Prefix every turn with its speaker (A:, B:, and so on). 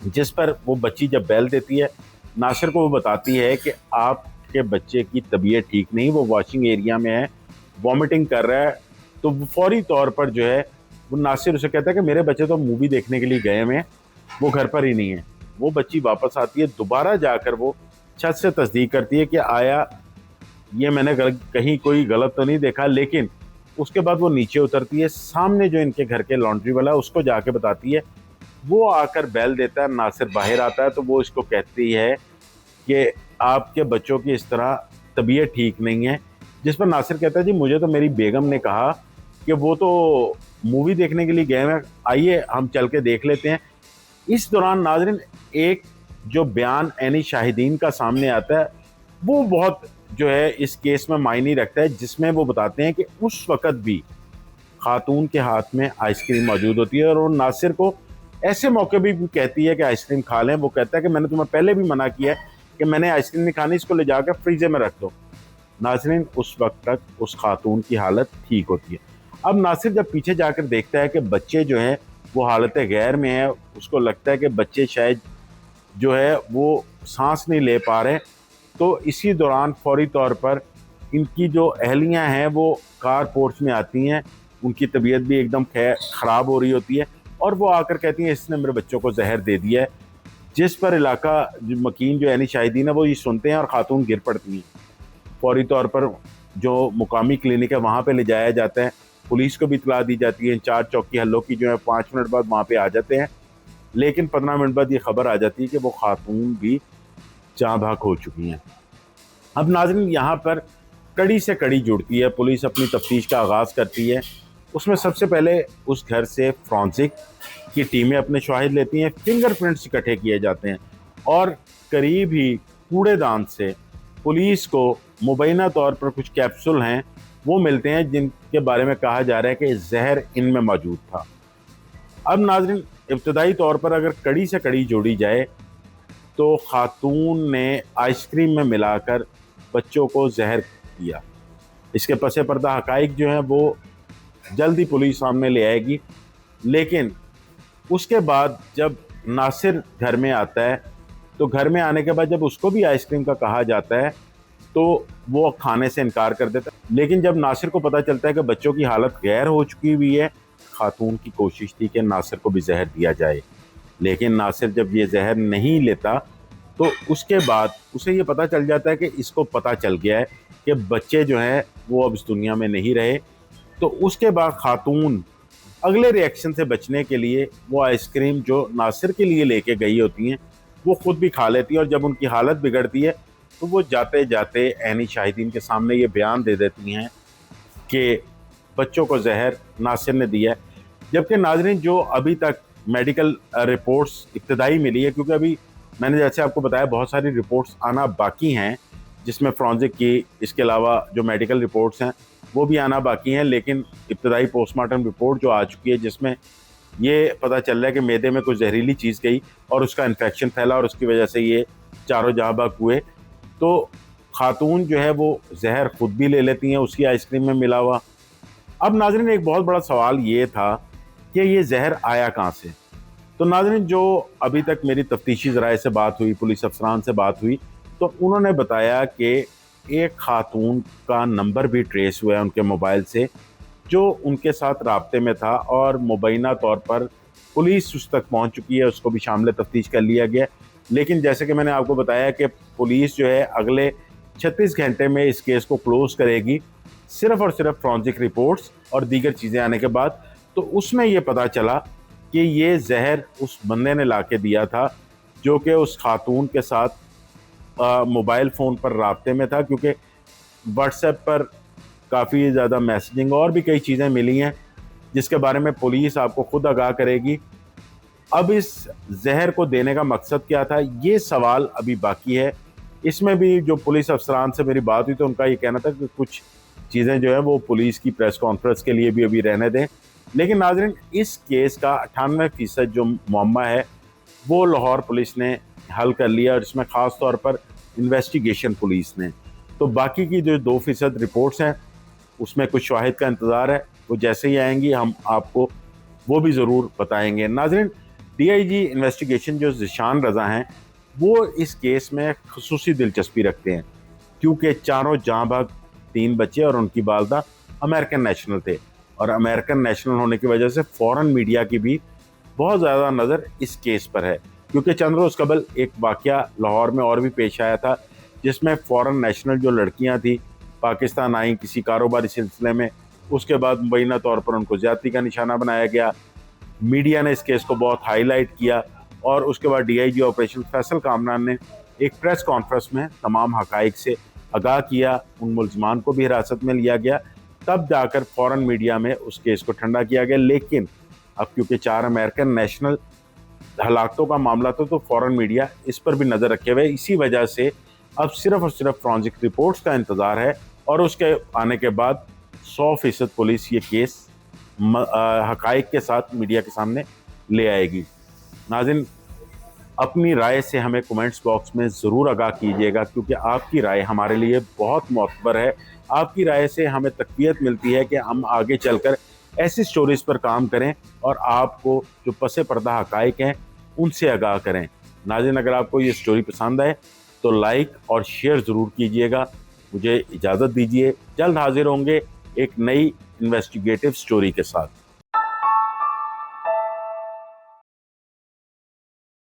A: جس پر وہ بچی جب بیل دیتی ہے، ناصر کو وہ بتاتی ہے کہ آپ کے بچے کی طبیعت ٹھیک نہیں، وہ واشنگ ایریا میں ہے، وامٹنگ کر رہا ہے. تو فوری طور پر جو ہے وہ ناصر اسے کہتا ہے کہ میرے بچے تو مووی دیکھنے کے لیے گئے ہوئے ہیں، وہ گھر پر ہی نہیں ہے. وہ بچی واپس آتی ہے، دوبارہ جا کر وہ چھت سے تصدیق کرتی ہے کہ آیا یہ میں نے کہیں کوئی غلط تو نہیں دیکھا. لیکن اس کے بعد وہ نیچے اترتی ہے، سامنے جو ان کے گھر کے لانڈری والا ہے اس کو جا کے بتاتی ہے. وہ آ کر بیل دیتا ہے، ناصر باہر آتا ہے تو وہ اس کو کہتی ہے کہ آپ کے بچوں کی اس طرح طبیعت ٹھیک نہیں ہے. جس پر ناصر کہتا ہے جی مجھے تو میری بیگم نے کہا کہ وہ تو مووی دیکھنے کے لیے گئے ہیں، آئیے ہم چل کے دیکھ لیتے ہیں. اس دوران ناظرین ایک جو بیان عینی شاہدین کا سامنے آتا ہے وہ بہت جو ہے اس کیس میں معنی رکھتا ہے، جس میں وہ بتاتے ہیں کہ اس وقت بھی خاتون کے ہاتھ میں آئس کریم موجود ہوتی ہے اور وہ ناصر کو ایسے موقع بھی کہتی ہے کہ آئس کریم کھا لیں. وہ کہتا ہے کہ میں نے تمہیں پہلے بھی منع کیا ہے کہ میں نے آئس کریم نہیں کھانی، اس کو لے جا کے فریزر میں رکھ دو. ناظرین اس وقت تک اس خاتون کی حالت ٹھیک ہوتی ہے. اب ناصر جب پیچھے جا کر دیکھتا ہے کہ بچے جو ہیں وہ حالت غیر میں ہیں، اس کو لگتا ہے کہ بچے شاید جو ہے وہ سانس نہیں لے پا رہے، تو اسی دوران فوری طور پر ان کی جو اہلیاں ہیں وہ کار پورچ میں آتی ہیں. ان کی طبیعت بھی ایک دم خراب ہو رہی ہوتی ہے اور وہ آ کر کہتی ہیں اس نے میرے بچوں کو زہر دے دیا ہے. جس پر علاقہ مکین جو عینی شاہدین ہے وہ یہ سنتے ہیں اور خاتون گر پڑتی ہیں. فوری طور پر جو مقامی کلینک ہے وہاں پہ لے جایا جاتا ہے، پولیس کو بھی اطلاع دی جاتی ہے. انچارج چوکی حلوں کی جو ہے 5 منٹ بعد وہاں پہ آ جاتے ہیں، لیکن 15 منٹ بعد یہ خبر آ جاتی ہے کہ وہ خاتون بھی جاں بحق ہو چکی ہیں. اب ناظرین یہاں پر کڑی سے کڑی جڑتی ہے، پولیس اپنی تفتیش کا آغاز کرتی ہے. اس میں سب سے پہلے اس گھر سے فرانسک کی ٹیمیں اپنے شواہد لیتی ہیں، فنگر پرنٹس اکٹھے کیے جاتے ہیں اور قریب ہی کوڑے دان سے پولیس کو مبینہ طور پر کچھ کیپسول ہیں وہ ملتے ہیں جن کے بارے میں کہا جا رہا ہے کہ زہر ان میں موجود تھا. اب ناظرین ابتدائی طور پر اگر کڑی سے کڑی جوڑی جائے تو خاتون نے آئس کریم میں ملا کر بچوں کو زہر دیا. اس کے پس پردہ حقائق جو ہیں وہ جلد ہی پولیس سامنے لے آئے گی. لیکن اس کے بعد جب ناصر گھر میں آتا ہے تو گھر میں آنے کے بعد جب اس کو بھی آئس کریم کا کہا جاتا ہے تو وہ کھانے سے انکار کر دیتا ہے. لیکن جب ناصر کو پتہ چلتا ہے کہ بچوں کی حالت غیر ہو چکی ہوئی ہے، خاتون کی کوشش تھی کہ ناصر کو بھی زہر دیا جائے. لیکن ناصر جب یہ زہر نہیں لیتا تو اس کے بعد اسے یہ پتہ چل جاتا ہے کہ اس کو پتہ چل گیا ہے کہ بچے جو ہیں وہ اب اس دنیا میں نہیں رہے. تو اس کے بعد خاتون اگلے ریئیکشن سے بچنے کے لیے وہ آئس کریم جو ناصر کے لیے لے کے گئی ہوتی ہیں وہ خود بھی کھا لیتی ہیں، اور جب ان کی حالت بگڑتی ہے تو وہ جاتے جاتے عینی شاہدین کے سامنے یہ بیان دے دیتی ہیں کہ بچوں کو زہر ناصر نے دیا ہے. جبکہ ناظرین جو ابھی تک میڈیکل رپورٹس ابتدائی ملی ہے، کیونکہ ابھی میں نے جیسے آپ کو بتایا بہت ساری رپورٹس آنا باقی ہیں جس میں فرانزک کی، اس کے علاوہ جو میڈیکل رپورٹس ہیں وہ بھی آنا باقی ہیں، لیکن ابتدائی پوسٹ مارٹم رپورٹ جو آ چکی ہے جس میں یہ پتہ چل رہا ہے کہ معدے میں کچھ زہریلی چیز گئی اور اس کا انفیکشن پھیلا اور اس کی وجہ سے یہ چاروں جہاں بحق ہوئے. تو خاتون جو ہے وہ زہر خود بھی لے لیتی ہیں اسی آئس کریم میں ملا ہوا. اب ناظرین ایک بہت بڑا سوال یہ تھا کہ یہ زہر آیا کہاں سے. تو ناظرین جو ابھی تک میری تفتیشی ذرائع سے بات ہوئی، پولیس افسران سے بات ہوئی، تو انہوں نے بتایا کہ ایک خاتون کا نمبر بھی ٹریس ہوا ہے ان کے موبائل سے جو ان کے ساتھ رابطے میں تھا، اور مبینہ طور پر پولیس اس تک پہنچ چکی ہے، اس کو بھی شامل تفتیش کر لیا گیا. لیکن جیسے کہ میں نے آپ کو بتایا کہ پولیس جو ہے اگلے 36 گھنٹے میں اس کیس کو کلوز کرے گی، صرف اور صرف فرانزک رپورٹس اور دیگر چیزیں آنے کے بعد. تو اس میں یہ پتہ چلا کہ یہ زہر اس بندے نے لا کے دیا تھا جو کہ اس خاتون کے ساتھ موبائل فون پر رابطے میں تھا، کیونکہ واٹس ایپ پر کافی زیادہ میسیجنگ اور بھی کئی چیزیں ملی ہیں جس کے بارے میں پولیس آپ کو خود آگاہ کرے گی. اب اس زہر کو دینے کا مقصد کیا تھا یہ سوال ابھی باقی ہے. اس میں بھی جو پولیس افسران سے میری بات ہوئی تو ان کا یہ کہنا تھا کہ کچھ چیزیں جو ہیں وہ پولیس کی پریس کانفرنس کے لیے بھی ابھی رہنے دیں. لیکن ناظرین اس کیس کا 98% جو معمہ ہے وہ لاہور پولیس نے حل کر لیا، اور اس میں خاص طور پر انویسٹیگیشن پولیس نے. تو باقی کی جو 2% رپورٹس ہیں اس میں کچھ شواہد کا انتظار ہے، وہ جیسے ہی آئیں گی ہم آپ کو وہ بھی ضرور بتائیں گے. ناظرین DIG انویسٹیگیشن جو ذیشان رضا ہیں وہ اس کیس میں خصوصی دلچسپی رکھتے ہیں کیونکہ چاروں جاں بحق 3 بچے اور ان کی والدہ امریکن نیشنل تھے، اور امریکن نیشنل ہونے کی وجہ سے فورن میڈیا کی بھی بہت زیادہ نظر اس کیس پر ہے، کیونکہ چند روز قبل ایک واقعہ لاہور میں اور بھی پیش آیا تھا جس میں فورن نیشنل جو لڑکیاں تھیں پاکستان آئیں کسی کاروباری سلسلے میں، اس کے بعد مبینہ طور پر ان کو زیادتی کا نشانہ بنایا گیا۔ میڈیا نے اس کیس کو بہت ہائی لائٹ کیا، اور اس کے بعد DIG آپریشن فیصل کامران نے ایک پریس کانفرنس میں تمام حقائق سے آگاہ کیا، ان ملزمان کو بھی حراست میں لیا گیا، تب جا کر فورن میڈیا میں اس کیس کو ٹھنڈا کیا گیا۔ لیکن اب کیونکہ 4 امریکن نیشنل ہلاکتوں کا معاملہ تھا تو فورن میڈیا اس پر بھی نظر رکھے ہوئے، اسی وجہ سے اب صرف اور صرف فورنزک رپورٹس کا انتظار ہے، اور اس کے آنے کے بعد 100% پولیس یہ کیس حقائق کے ساتھ میڈیا کے سامنے لے آئے گی۔ ناظرین، اپنی رائے سے ہمیں کومنٹس باکس میں ضرور آگاہ کیجیے گا، کیونکہ آپ کی رائے ہمارے لیے بہت معتبر ہے۔ آپ کی رائے سے ہمیں تقویت ملتی ہے کہ ہم آگے چل کر ایسی سٹوریز پر کام کریں اور آپ کو جو پس پردہ حقائق ہیں ان سے آگاہ کریں۔ ناظرین، اگر آپ کو یہ سٹوری پسند آئے تو لائک اور شیئر ضرور کیجیے گا۔ مجھے اجازت دیجیے، جلد حاضر ہوں گے ایک نئی انویسٹیگیٹو سٹوری کے ساتھ۔